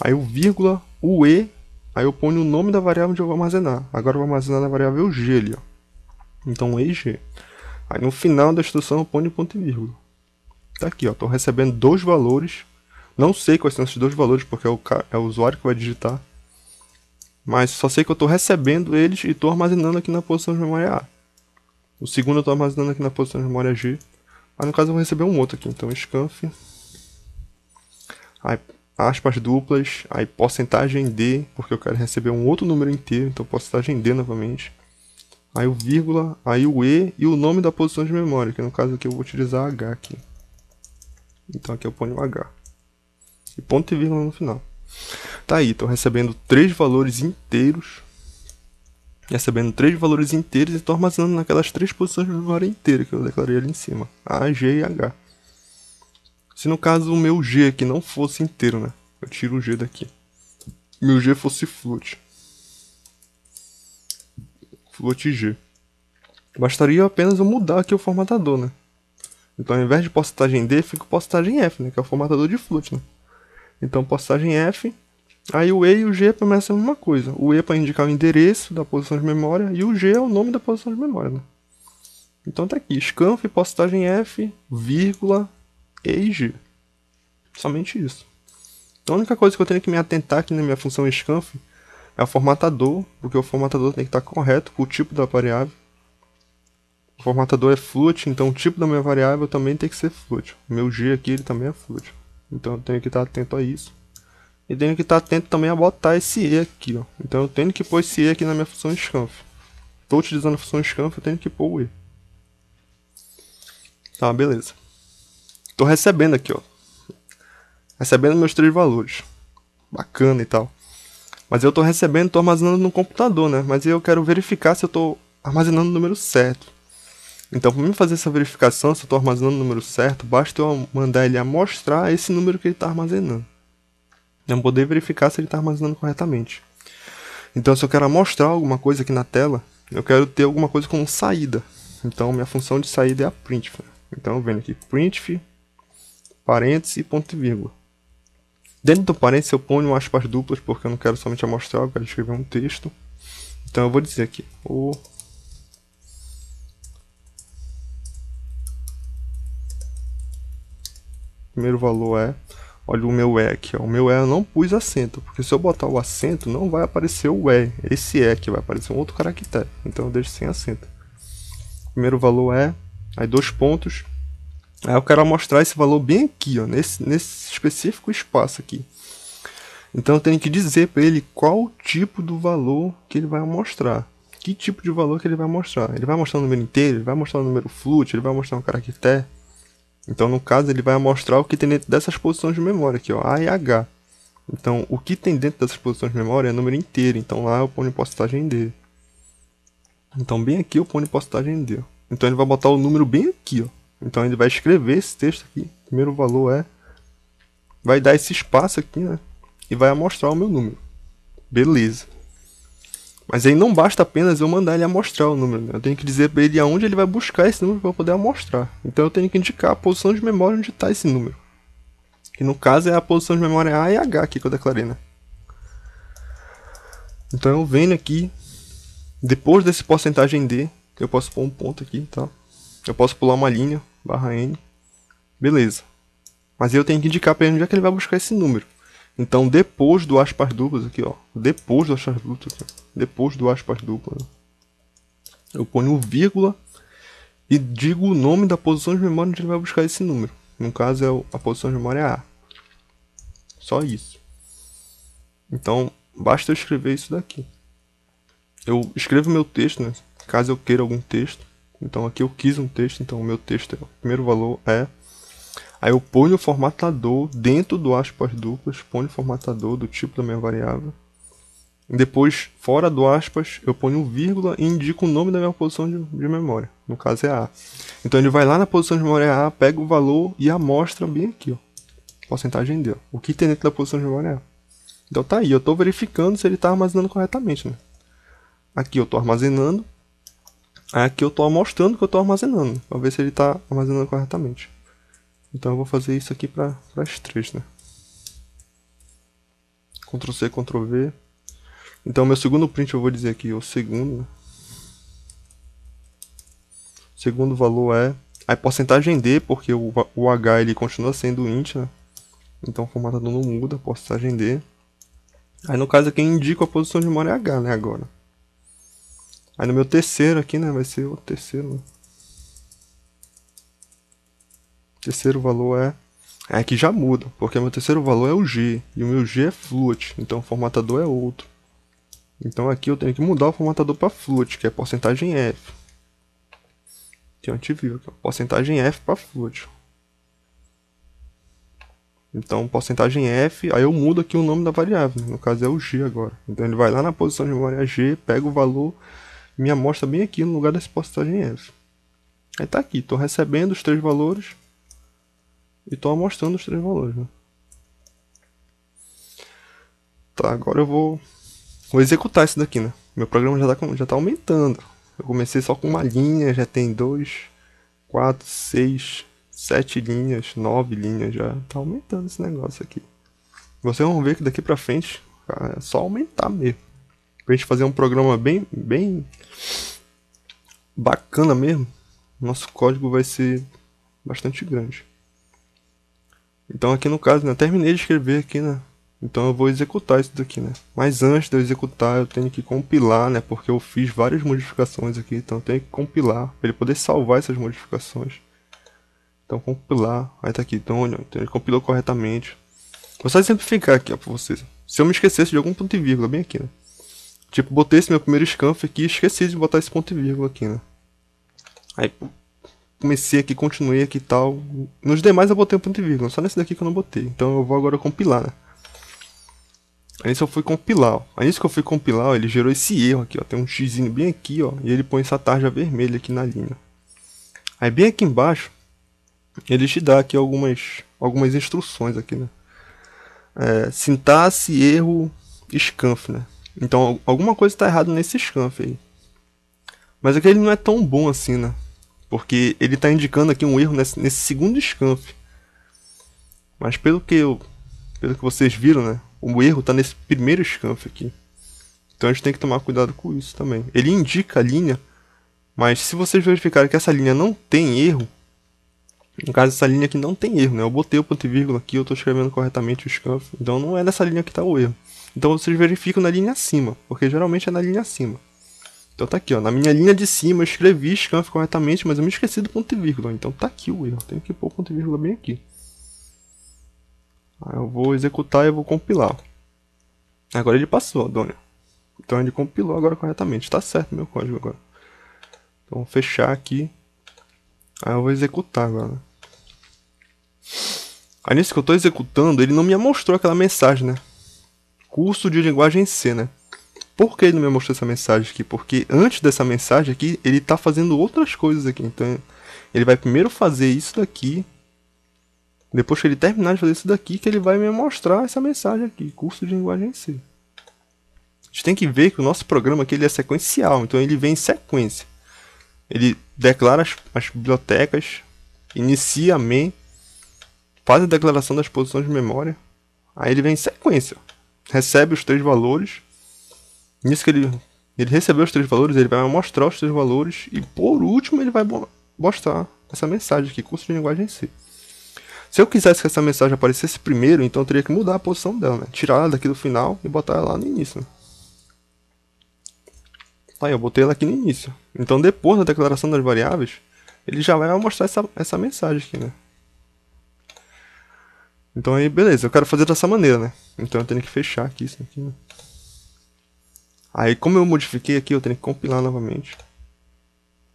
Aí o vírgula, o E, aí eu ponho o nome da variável onde eu vou armazenar. Agora eu vou armazenar na variável G ali, ó. Então EG. Aí no final da instrução eu ponho ponto e vírgula. Tá aqui, ó. Estou recebendo dois valores. Não sei quais são esses dois valores, porque é o usuário que vai digitar. Mas só sei que eu estou recebendo eles e estou armazenando aqui na posição de memória A. O segundo eu estou armazenando aqui na posição de memória G. Mas no caso eu vou receber um outro aqui. Então scanf. Aí aspas duplas, aí porcentagem D, porque eu quero receber um outro número inteiro, então porcentagem D novamente. Aí o vírgula, aí o E e o nome da posição de memória, que no caso aqui eu vou utilizar H aqui. Então aqui eu ponho H. E ponto e vírgula no final. Tá aí, estou recebendo três valores inteiros. Recebendo três valores inteiros e estou armazenando naquelas três posições de memória inteira que eu declarei ali em cima. A, G e H. Se no caso o meu G aqui não fosse inteiro, né? Eu tiro o G daqui. Meu G fosse float. Float G. Bastaria apenas eu mudar aqui o formatador, né? Então ao invés de postagem D, fica postagem F, né? Que é o formatador de float, né? Então postagem F. Aí o E e o G começam a mesma coisa. O E para indicar o endereço da posição de memória e o G é o nome da posição de memória, né? Então tá aqui, scanf, postagem F, vírgula, E e G. Somente isso. Então a única coisa que eu tenho que me atentar aqui na minha função scanf é o formatador, porque o formatador tem que estar correto com o tipo da variável. O formatador é float, então o tipo da minha variável também tem que ser float. O meu G aqui ele também é float. Então eu tenho que estar atento a isso. E tenho que estar atento também a botar esse E aqui, ó. Então eu tenho que pôr esse E aqui na minha função scanf. Estou utilizando a função scanf, eu tenho que pôr o E. Tá, beleza. Estou recebendo aqui, ó. Recebendo meus três valores. Bacana e tal. Mas eu estou recebendo, estou armazenando no computador, né? Mas eu quero verificar se eu estou armazenando o número certo. Então, para mim fazer essa verificação, se eu estou armazenando o número certo, basta eu mandar ele amostrar esse número que ele está armazenando. Eu poder verificar se ele está armazenando corretamente. Então, se eu quero amostrar alguma coisa aqui na tela, eu quero ter alguma coisa como saída. Então, minha função de saída é a printf. Então, eu venho aqui, printf, parênteses e ponto e vírgula. Dentro do parênteses eu ponho aspas duplas, porque eu não quero somente amostrar, eu quero escrever um texto. Então eu vou dizer aqui, o primeiro valor é, olha o meu E aqui, ó. O meu E eu não pus acento, porque se eu botar o acento não vai aparecer o E, esse E aqui vai aparecer um outro caractere, então eu deixo sem acento. Primeiro valor é, aí dois pontos, aí eu quero mostrar esse valor bem aqui, ó, nesse específico espaço aqui. Então eu tenho que dizer para ele qual o tipo do valor que ele vai mostrar. Que tipo de valor que ele vai mostrar. Ele vai mostrar o número inteiro, ele vai mostrar o número float, ele vai mostrar um caractere. Então no caso ele vai mostrar o que tem dentro dessas posições de memória aqui, ó, A e H. Então, o que tem dentro dessas posições de memória é número inteiro. Então, lá eu ponho postagem D. Então, bem aqui eu ponho postagem D. Então, ele vai botar o número bem aqui, ó. Então, ele vai escrever esse texto aqui. O primeiro valor é... Vai dar esse espaço aqui, né? E vai amostrar o meu número. Beleza. Mas aí não basta apenas eu mandar ele amostrar o número, né? Eu tenho que dizer para ele aonde ele vai buscar esse número para poder amostrar. Então eu tenho que indicar a posição de memória onde está esse número. Que no caso é a posição de memória A e H aqui que eu declarei, né? Então eu venho aqui, depois desse porcentagem D, eu posso pôr um ponto aqui, tá? Eu posso pular uma linha, barra N. Beleza. Mas aí eu tenho que indicar para ele onde é que ele vai buscar esse número. Então, depois do aspas duplas aqui, ó. Depois do aspas duplas aqui, depois do aspas duplas, eu ponho vírgula e digo o nome da posição de memória onde ele vai buscar esse número. No caso, é a posição de memória A. Só isso. Então, basta eu escrever isso daqui. Eu escrevo meu texto, né? Caso eu queira algum texto. Então, aqui eu quis um texto. Então, o meu texto, o primeiro valor é... Aí eu ponho o formatador dentro do aspas duplas, ponho o formatador do tipo da minha variável. E depois, fora do aspas, eu ponho um vírgula e indico o nome da minha posição de memória. No caso é A. Então ele vai lá na posição de memória A, pega o valor e amostra bem aqui, ó. Porcentagem D. O que tem dentro da posição de memória A. Então tá aí, eu estou verificando se ele está armazenando corretamente, né? Aqui eu estou armazenando. Aqui eu estou amostrando que eu estou armazenando, para ver se ele está armazenando corretamente. Então eu vou fazer isso aqui para as três, né? Ctrl C, Ctrl V. Então meu segundo print eu vou dizer aqui o segundo, né? O segundo valor é a porcentagem D, porque o H ele continua sendo int, né? Então o formatador não muda, porcentagem D. Aí no caso aqui eu indico a posição de memória H, né, agora. Aí no meu terceiro aqui, né, vai ser o terceiro, né? Terceiro valor é... Aqui já muda, porque meu terceiro valor é o G, e o meu G é float, então o formatador é outro. Então aqui eu tenho que mudar o formatador para float, que é porcentagem F. Que a gente viu aqui, porcentagem F para float. Então porcentagem F, aí eu mudo aqui o nome da variável, no caso é o G agora. Então ele vai lá na posição de memória G, pega o valor e me amostra bem aqui no lugar dessa porcentagem F. Aí tá aqui, estou recebendo os três valores e estou amostrando os três valores, né? Tá, agora eu vou executar isso daqui, né? Meu programa já tá aumentando. Eu comecei só com uma linha, já tem 2, 4, 6, 7 linhas, 9 linhas, já tá aumentando esse negócio aqui. Vocês vão ver que daqui pra frente, cara, é só aumentar mesmo. Pra gente fazer um programa bem bacana mesmo, nosso código vai ser bastante grande. Então aqui no caso, né, eu terminei de escrever aqui, né? Então eu vou executar isso daqui, né? Mas antes de eu executar, eu tenho que compilar, né? Porque eu fiz várias modificações aqui, então eu tenho que compilar para ele poder salvar essas modificações. Então compilar, aí tá aqui, então ele compilou corretamente. Vou só exemplificar aqui, ó, pra vocês. Se eu me esquecesse de algum ponto e vírgula, bem aqui, né? Tipo, botei esse meu primeiro scanf aqui e esqueci de botar esse ponto e vírgula aqui, né? Aí comecei aqui, continuei aqui e tal. Nos demais eu botei um ponto e vírgula, só nesse daqui que eu não botei. Então eu vou agora compilar, né? Aí nisso eu fui compilar, ó. Aí nisso que eu fui compilar, ó, ele gerou esse erro aqui, ó. Tem um x bem aqui, ó. E ele põe essa tarja vermelha aqui na linha. Aí bem aqui embaixo, ele te dá aqui algumas instruções aqui, né? Sintaxe, erro, scanf, né? Então alguma coisa está errada nesse scanf aí. Mas aqui ele não é tão bom assim, né? Porque ele está indicando aqui um erro nesse segundo scanf. Mas pelo que vocês viram, né? O erro está nesse primeiro scanf aqui. Então a gente tem que tomar cuidado com isso também. Ele indica a linha, mas se vocês verificarem que essa linha não tem erro, no caso essa linha aqui não tem erro, né? Eu botei o ponto e vírgula aqui, eu estou escrevendo corretamente o scanf, então não é nessa linha que está o erro. Então vocês verificam na linha acima, porque geralmente é na linha acima. Então tá aqui, ó, na minha linha de cima eu escrevi scanf corretamente, mas eu me esqueci do ponto e vírgula, então tá aqui o erro, tenho que pôr o ponto e vírgula bem aqui. Aí eu vou executar e eu vou compilar. Agora ele passou, Dônia. Então ele compilou agora corretamente. Está certo o meu código agora. Então vou fechar aqui. Aí eu vou executar agora. Aí nisso que eu estou executando, ele não me mostrou aquela mensagem, né? curso de linguagem C, né? Por que ele não me mostrou essa mensagem aqui? Porque antes dessa mensagem aqui, ele tá fazendo outras coisas aqui. Então, ele vai primeiro fazer isso daqui. Depois que ele terminar de fazer isso daqui, que ele vai me mostrar essa mensagem aqui. Curso de linguagem C. A gente tem que ver que o nosso programa aqui ele é sequencial. Então, ele vem em sequência. Ele declara as bibliotecas, inicia a main, faz a declaração das posições de memória. Aí ele vem em sequência. Recebe os 3 valores. Nisso que ele recebeu os 3 valores, ele vai mostrar os 3 valores. E por último ele vai mostrar essa mensagem aqui, curso de linguagem C. Se eu quisesse que essa mensagem aparecesse primeiro, então eu teria que mudar a posição dela, né? Tirar ela daqui do final e botar ela lá no início, né? Aí eu botei ela aqui no início. Então depois da declaração das variáveis, ele já vai mostrar essa mensagem aqui, né? Então aí, beleza, eu quero fazer dessa maneira, né? Então eu tenho que fechar aqui isso aqui, né? Aí, como eu modifiquei aqui, eu tenho que compilar novamente.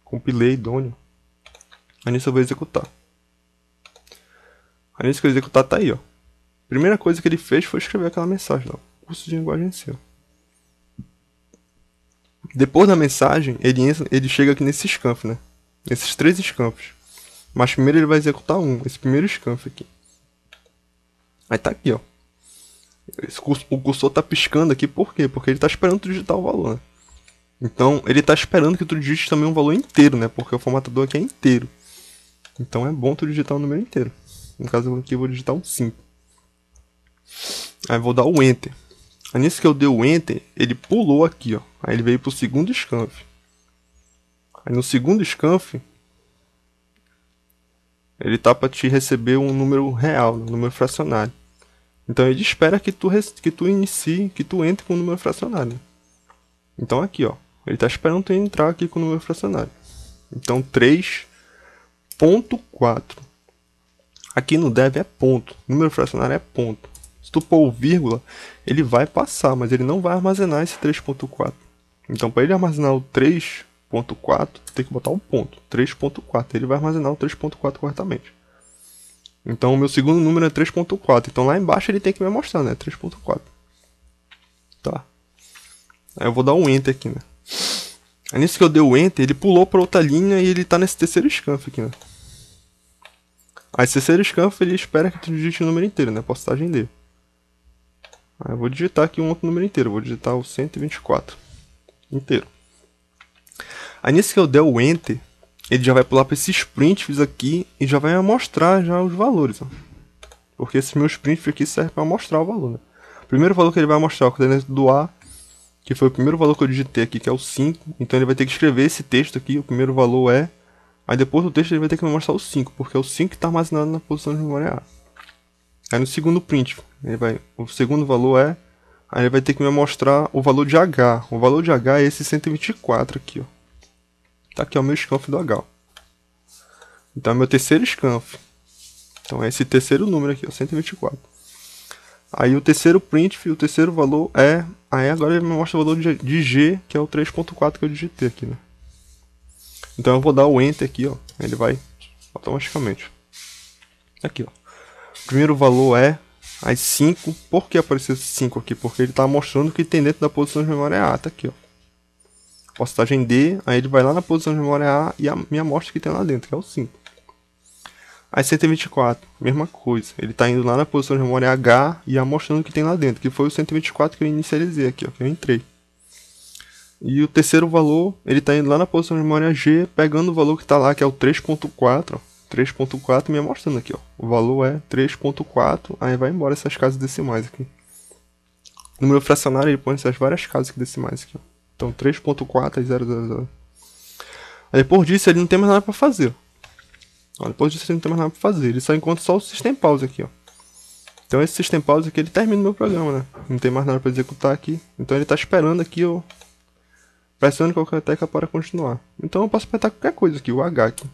Compilei, idôneo. Aí nisso eu vou executar. Aí nisso que eu executar, tá aí, ó. Primeira coisa que ele fez foi escrever aquela mensagem, ó. Curso de linguagem C. Depois da mensagem, ele chega aqui nesse scanf, né? Nesses 3 scanfs. Mas primeiro ele vai executar esse primeiro scanf aqui. Aí tá aqui, ó. O cursor tá piscando aqui, por quê? Porque ele tá esperando tu digitar o valor, né? Então, ele tá esperando que tu digite também um valor inteiro, né? Porque o formatador aqui é inteiro. Então é bom tu digitar o número inteiro. No caso aqui eu vou digitar um 5. Aí eu vou dar o Enter. Aí nisso que eu dei o Enter, ele pulou aqui, ó. Aí ele veio pro segundo scanf. Aí no segundo scanf, ele tá para te receber um número real, um número fracionário. Então ele espera que tu inicie, que tu entre com o número fracionário. Então aqui, ó, ele está esperando tu entrar aqui com o número fracionário. Então 3.4. Aqui no dev é ponto, número fracionário é ponto. Se tu pôr vírgula, ele vai passar, mas ele não vai armazenar esse 3.4. Então para ele armazenar o 3.4, tem que botar um ponto, 3.4. Ele vai armazenar o 3.4 corretamente. Então o meu segundo número é 3.4. Então lá embaixo ele tem que me mostrar, né? 3.4. Tá. Aí eu vou dar um Enter aqui, né? Aí nisso que eu dei o Enter, ele pulou para outra linha e ele tá nesse terceiro scanf aqui, né? Aí esse terceiro scanf ele espera que tu digite o número inteiro, né? Postagem D. Aí eu vou digitar aqui um outro número inteiro. Eu vou digitar o 124 inteiro. Aí nisso que eu der o Enter, ele já vai pular para esses printfs aqui e já vai mostrar já os valores, ó. Porque esses meus printfs aqui servem para mostrar o valor, né? O primeiro valor que ele vai mostrar é o coordenada do A, que foi o primeiro valor que eu digitei aqui, que é o 5. Então ele vai ter que escrever esse texto aqui, o primeiro valor é... Aí depois do texto ele vai ter que me mostrar o 5, porque é o 5 que está armazenado na posição de memória A. Aí no segundo printf, o segundo valor é... Aí ele vai ter que me mostrar o valor de H. O valor de H é esse 124 aqui, ó. Tá aqui, ó, o meu scanf do H. Então é meu terceiro scanf. Então é esse terceiro número aqui, ó, 124. Aí o terceiro printf, o terceiro valor é... Aí agora ele me mostra o valor de G, que é o 3.4 que eu digitei aqui, né? Então eu vou dar o Enter aqui, ó. Ele vai automaticamente. Aqui, ó. O primeiro valor é as 5. Por que apareceu esse 5 aqui? Porque ele está mostrando que tem dentro da posição de memória A. Tá aqui, ó. Postagem D, aí ele vai lá na posição de memória A e me amostra que tem lá dentro, que é o 5. Aí 124, mesma coisa. Ele está indo lá na posição de memória H e amostrando que tem lá dentro, que foi o 124 que eu inicializei aqui, ó, que eu entrei. E o terceiro valor, ele está indo lá na posição de memória G, pegando o valor que está lá, que é o 3.4, ó. 3.4 e me mostrando aqui, ó. O valor é 3.4, aí vai embora essas casas decimais aqui. No meu fracionário ele põe essas várias casas decimais aqui, ó. Então 3.4 é 000. Aí depois disso ele não tem mais nada para fazer. Ó, depois disso ele não tem mais nada para fazer. Ele só encontra só o system pause aqui, ó. Então esse system pause aqui ele termina o meu programa, né? Não tem mais nada para executar aqui. Então ele está esperando aqui, ó. Pressione qualquer tecla para continuar. Então eu posso apertar qualquer coisa aqui, o H aqui.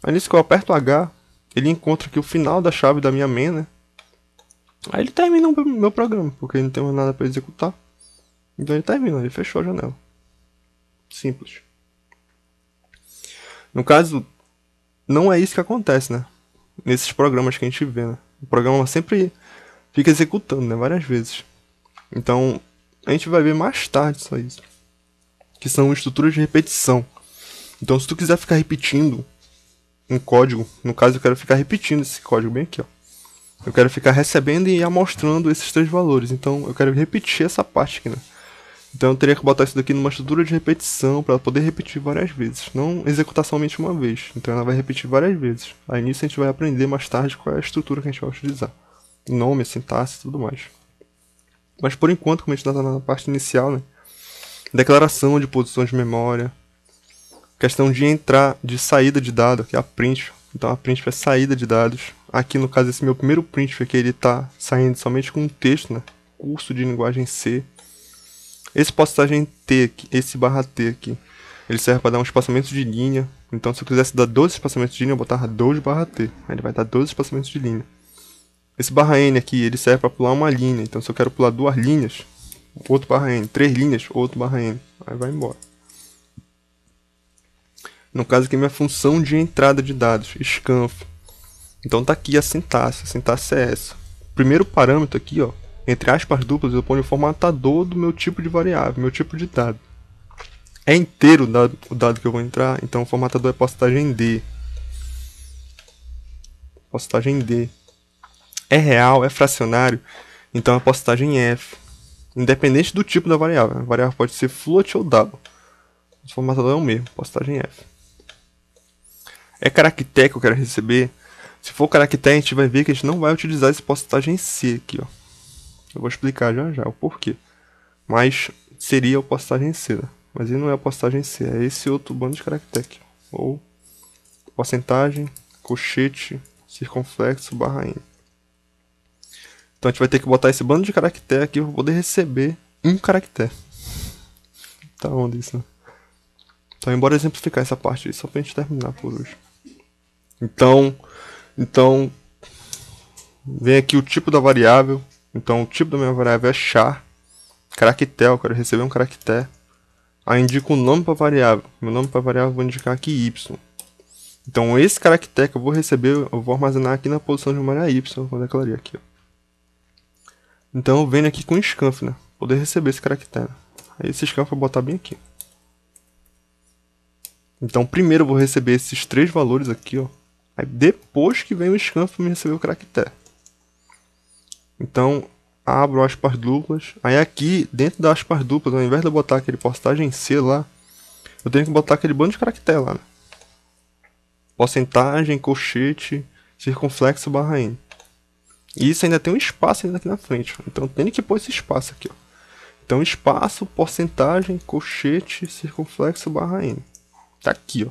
Aí nisso que eu aperto o H, ele encontra aqui o final da chave da minha main, né? Aí ele termina o meu programa, porque ele não tem mais nada para executar. Então ele termina, ele fechou a janela. Simples. No caso, não é isso que acontece, né? Nesses programas que a gente vê, né? O programa sempre fica executando, né? Várias vezes. Então, a gente vai ver mais tarde só isso. Que são estruturas de repetição. Então, se tu quiser ficar repetindo um código, no caso eu quero ficar repetindo esse código bem aqui, ó. Eu quero ficar recebendo e amostrando esses 3 valores. Então, eu quero repetir essa parte aqui, né? Então, eu teria que botar isso daqui numa estrutura de repetição para poder repetir várias vezes. Não executar somente uma vez. Então, ela vai repetir várias vezes. Aí, nisso, a gente vai aprender mais tarde qual é a estrutura que a gente vai utilizar. Nome, sintaxe e tudo mais. Mas, por enquanto, como a gente está na parte inicial, né? Declaração de posições de memória. Questão de saída de dado, que é a printf. Então, a printf é saída de dados. Aqui, no caso, esse meu primeiro printf aqui, ele está saindo somente com um texto, né? Curso de linguagem C. Esse postagem T aqui, esse barra T aqui, ele serve para dar um espaçamento de linha. Então, se eu quisesse dar 12 espaçamentos de linha, eu botava 12 barra T. Aí ele vai dar 12 espaçamentos de linha. Esse barra N aqui, ele serve para pular uma linha. Então, se eu quero pular 2 linhas, outro barra N. 3 linhas, outro barra N. Aí vai embora. No caso aqui, minha função de entrada de dados, scanf. Então, tá aqui a sintaxe. A sintaxe é essa. O primeiro parâmetro aqui, ó, entre aspas duplas, eu ponho o formatador do meu tipo de variável, meu tipo de dado. É inteiro o dado que eu vou entrar, então o formatador é postagem D. Postagem D. É real, é fracionário, então é postagem F. Independente do tipo da variável. A variável pode ser float ou double. O formatador é o mesmo, postagem F. É caractere que eu quero receber. Se for caractere, a gente vai ver que a gente não vai utilizar esse postagem C aqui, ó. Eu vou explicar já já o porquê. Mas seria o postagem C, né? Mas ele não é a postagem C, é esse outro bando de caractere aqui. Ou porcentagem, colchete, circunflexo, barra N. Então a gente vai ter que botar esse bando de caractere aqui para poder receber um caractere. Tá onde isso, né? Então, embora exemplificar essa parte aí, só pra gente terminar por hoje. Então, vem aqui o tipo da variável. Então, o tipo da minha variável é char. Caractere, eu quero receber um caractere. Aí indico o nome para a variável. Meu nome para a variável eu vou indicar aqui y. Então, esse caractere que eu vou receber, eu vou armazenar aqui na posição de memória y. Eu vou declarar aqui, ó. Então, eu venho aqui com scanf, né? Poder receber esse caractere. Aí, esse scanf eu vou botar bem aqui. Então, primeiro eu vou receber esses 3 valores aqui, ó. Aí, depois que vem o scanf para me receber o caractere. Então, abro aspas duplas. Aí aqui, dentro das aspas duplas, ao invés de eu botar aquele postagem C lá, eu tenho que botar aquele bando de caractere lá, né? Porcentagem, colchete, circunflexo, barra N. E isso ainda tem um espaço ainda aqui na frente. Então, tem que pôr esse espaço aqui, ó. Então, espaço, porcentagem, colchete, circunflexo, barra N. Tá aqui, ó.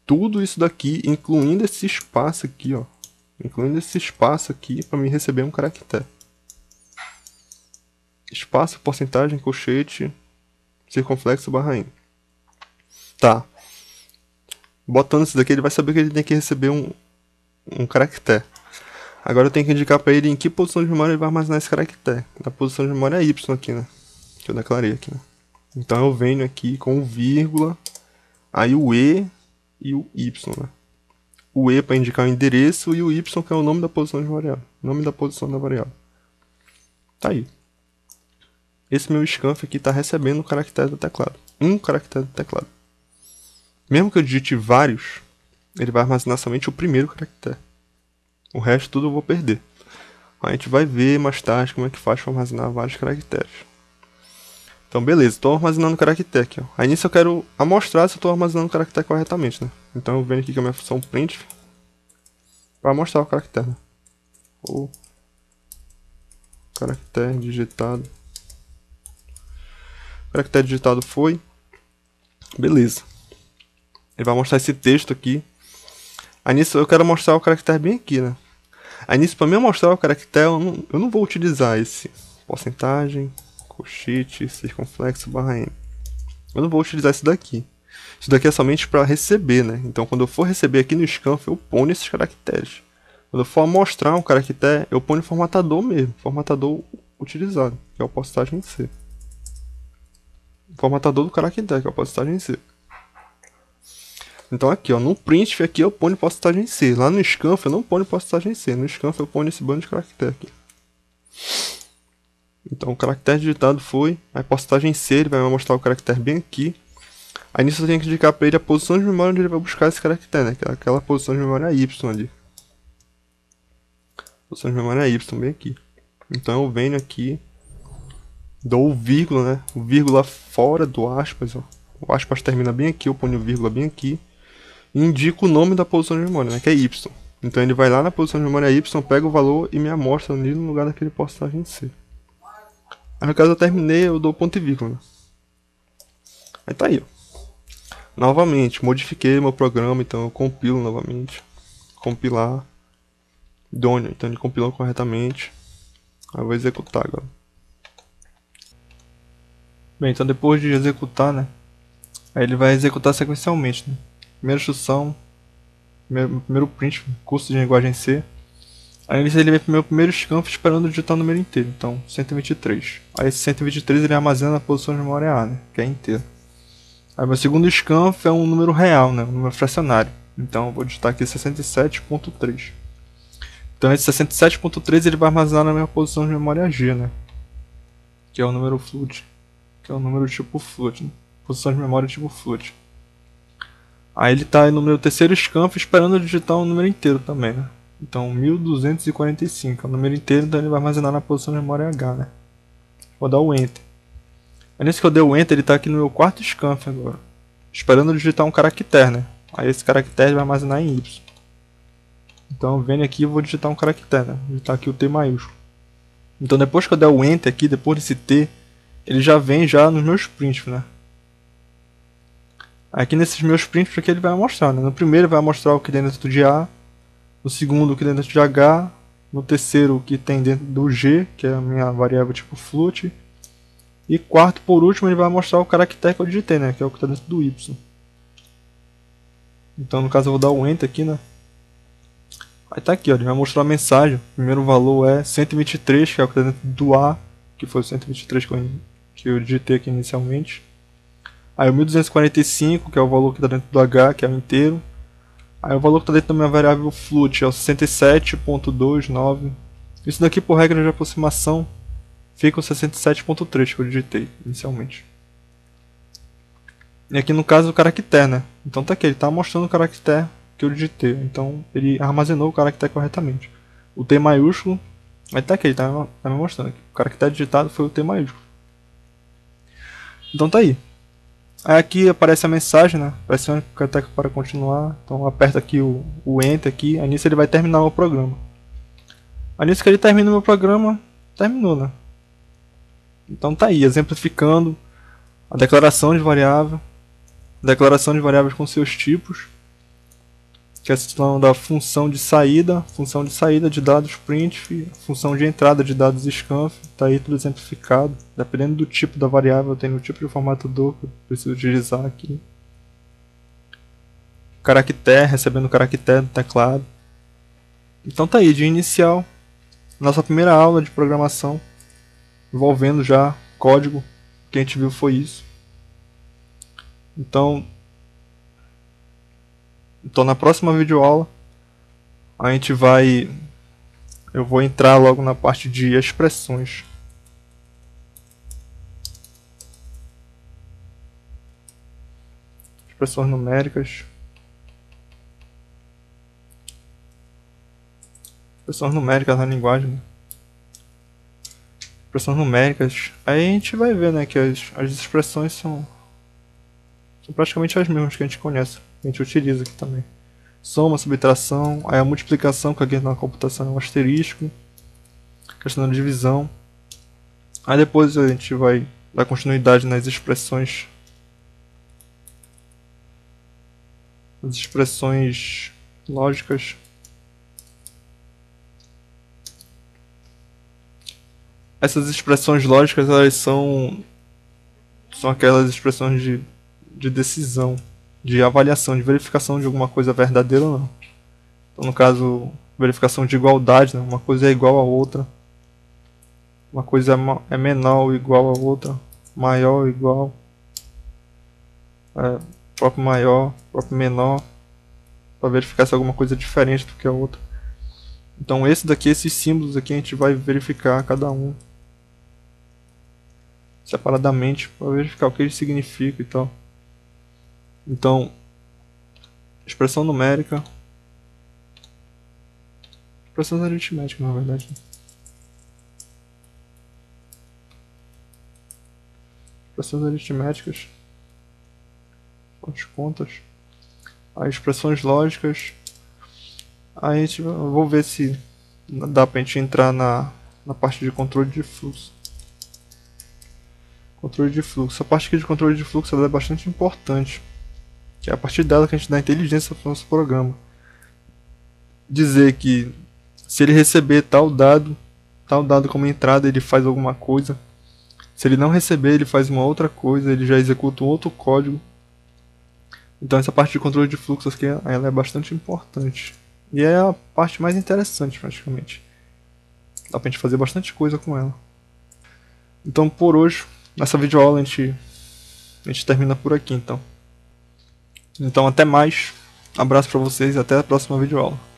Tudo isso daqui, incluindo esse espaço aqui, ó. Incluindo esse espaço aqui para me receber um caractere. Espaço, porcentagem, colchete, circunflexo, barra N. Tá. Botando isso daqui, ele vai saber que ele tem que receber um caractere. Agora eu tenho que indicar para ele em que posição de memória ele vai armazenar esse caractere. Na posição de memória Y aqui, né? Que eu declarei aqui, né? Então eu venho aqui com o vírgula, aí o E e o Y, né? O E para indicar o endereço e o Y que é o nome da posição de variável. Nome da posição da variável. Tá aí. Esse meu scanf aqui está recebendo o caractere do teclado. Um caractere do teclado. Mesmo que eu digite vários, ele vai armazenar somente o primeiro caractere. O resto tudo eu vou perder. A gente vai ver mais tarde como é que faz para armazenar vários caracteres. Então beleza, estou armazenando o caractere aqui, ó. Aí nisso eu quero amostrar se eu estou armazenando o caractere corretamente, né? Então eu venho aqui com a minha função printf para mostrar o caractere, né? Ou caractere digitado. O caractere digitado foi. Beleza. Ele vai mostrar esse texto aqui. Aí nisso eu quero mostrar o caractere bem aqui, né? Aí nisso, para mim mostrar o caractere, eu não vou utilizar esse porcentagem, colchete, circunflexo, barra N. Eu não vou utilizar isso daqui. Isso daqui é somente para receber, né? Então quando eu for receber aqui no scanf, eu ponho esses caracteres. Quando eu for mostrar um caractere, eu ponho o formatador mesmo. Formatador utilizado, que é o postagem C. O formatador do caractere, que é o postagem C. Então aqui, ó, no printf aqui eu ponho postagem C. Lá no scanf eu não ponho postagem C. No scanf eu ponho esse bando de caractere aqui. Então o caractere digitado foi, a porcentagem C, ele vai mostrar o caractere bem aqui. Aí nisso eu tenho que indicar para ele a posição de memória onde ele vai buscar esse caractere, né? Que é aquela posição de memória Y ali. Posição de memória Y, bem aqui. Então eu venho aqui, dou o vírgula, né? O vírgula fora do aspas, ó. O aspas termina bem aqui, eu ponho o vírgula bem aqui. E indico o nome da posição de memória, né? Que é Y. Então ele vai lá na posição de memória Y, pega o valor e me amostra ali no lugar daquele porcentagem C. Aí no caso eu terminei, eu dou ponto e vírgula. Aí tá aí, ó. Novamente, modifiquei meu programa, então eu compilo novamente. Compilar. Done, então ele compilou corretamente. Aí eu vou executar agora. Bem, então depois de executar, né? Aí ele vai executar sequencialmente, né? Primeira instrução, primeiro print, curso de linguagem C. Aí ele vai pro meu primeiro scanf esperando digitar o número inteiro, então 123. Aí esse 123 ele armazena na posição de memória A, né? Que é inteiro. Aí meu segundo scanf é um número real, né? Um número fracionário. Então eu vou digitar aqui 67.3. Então esse 67.3 ele vai armazenar na minha posição de memória G, né? Que é o número float. Que é o número tipo float, né? Posição de memória tipo float. Aí ele tá aí no meu terceiro scanf esperando digitar um número inteiro também, né? Então 1245 é o número inteiro, então ele vai armazenar na posição de memória H, né? Vou dar o Enter. Aí nesse que eu dei o Enter, ele tá aqui no meu quarto scanf agora. Esperando digitar um caractere, né? Aí esse caractere vai armazenar em Y. Então eu venho aqui e vou digitar um caractere, né? Vou digitar aqui o T maiúsculo. Então depois que eu der o Enter aqui, depois desse T, ele já vem já nos meus prints, né? Aqui nesses meus prints aqui ele vai mostrar, né? No primeiro vai mostrar o que tem dentro de A. No segundo o que tem dentro de H. No terceiro o que tem dentro do G, que é a minha variável tipo float. E quarto, por último, ele vai mostrar o caractere que eu digitei, né? Que é o que está dentro do Y. Então, no caso, eu vou dar o Enter aqui, né? Aí tá aqui, ó, ele vai mostrar a mensagem. O primeiro valor é 123, que é o que está dentro do A, que foi o 123 que eu digitei aqui inicialmente. Aí o 1245, que é o valor que está dentro do H, que é o inteiro. Aí o valor que está dentro da minha variável float é o 67.29. Isso daqui, por regra de aproximação, fica o 67.3 que eu digitei inicialmente. E aqui no caso o caractere, né? Então tá aqui, ele está mostrando o caractere que eu digitei. Então ele armazenou o caractere corretamente. O T maiúsculo, aí tá aqui, ele tá me mostrando aqui. O caractere digitado foi o T maiúsculo. Então tá aí. Aí aqui aparece a mensagem, né? Pressione o caractere para continuar. Então aperta aqui o Enter aqui. Aí nisso ele vai terminar o programa. Aí nisso que ele termina o meu programa, terminou, né? Então tá aí, exemplificando a declaração de variável. Declaração de variáveis com seus tipos. Questão da função de saída de dados printf, função de entrada de dados scanf, está aí tudo exemplificado. Dependendo do tipo da variável, tem o tipo de formatador que eu preciso utilizar aqui. Caractere, recebendo o caractere do teclado. Então tá aí, de inicial, nossa primeira aula de programação, envolvendo já código. O que a gente viu foi isso. Então na próxima videoaula eu vou entrar logo na parte de expressões. Expressões numéricas. Expressões numéricas na linguagem. Expressões numéricas. Aí a gente vai ver, né, que as expressões são praticamente as mesmas que a gente conhece. A gente utiliza aqui também. Soma, subtração, aí a multiplicação, que aqui na computação é um asterisco. Questão da divisão. Aí depois a gente vai dar continuidade nas expressões. As expressões lógicas. Essas expressões lógicas, elas são aquelas expressões de decisão, de avaliação, de verificação de alguma coisa verdadeira ou não. Então, no caso, verificação de igualdade, né? Uma coisa é igual a outra, uma coisa é menor ou igual a outra, maior ou igual, próprio maior, próprio menor, para verificar se alguma coisa é diferente do que a outra. Então esses símbolos aqui a gente vai verificar cada um separadamente para verificar o que ele significa e tal. Então, expressão numérica, expressões aritméticas, na verdade. Expressões aritméticas, as contas, as expressões lógicas. Aí eu vou ver se dá pra gente entrar na parte de controle de fluxo. Controle de fluxo. A parte aqui de controle de fluxo ela é bastante importante, que é a partir dela que a gente dá inteligência para o nosso programa. Dizer que se ele receber tal dado como entrada, ele faz alguma coisa. Se ele não receber, ele faz uma outra coisa, ele já executa um outro código. Então essa parte de controle de fluxo aqui ela é bastante importante. E é a parte mais interessante praticamente. Dá pra gente fazer bastante coisa com ela. Então por hoje, nessa videoaula a gente termina por aqui então. Então até mais, abraço pra vocês e até a próxima videoaula.